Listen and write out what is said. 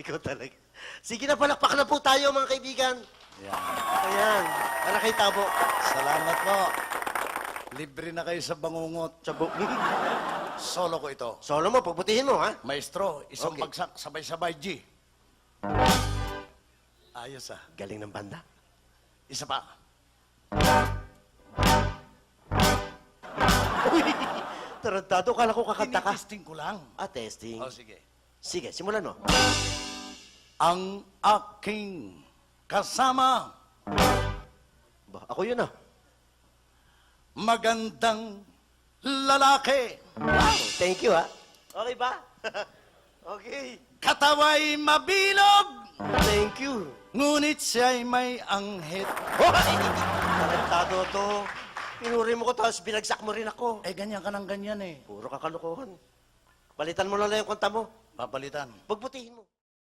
Ikaw talaga. Sige na, palakpak na po tayo, mga kaibigan. Yan. Ayan, para kay Tabo. Salamat po. Libre na kayo sa bangungot. Tabo. Solo ko ito. Solo mo, pagbutihin mo, ha? Maestro, isang Okay. bagsak, sabay-sabay, G. Ayos ah. Galing ng banda. Isa pa. Uy, tarantado, kala ko kakanta ka. Tinitesting ko lang. Ah, testing. O, sige. Sige, simulan mo. Ang aking kasama, Ba, ako yun, ah. magandang lalaki. Wow, thank you, ha? Okay ba? Okay. Katawa'y mabilog, Thank you. ngunit siya'y may anghit. Hoy! Tarantado to. Pinuri mo ko, tapos binagsak mo rin ako. Eh, ganyan ka ng ganyan eh. Puro kakalokohan. Palitan mo na lang yung kanta mo. Papalitan. Pagbutihin mo.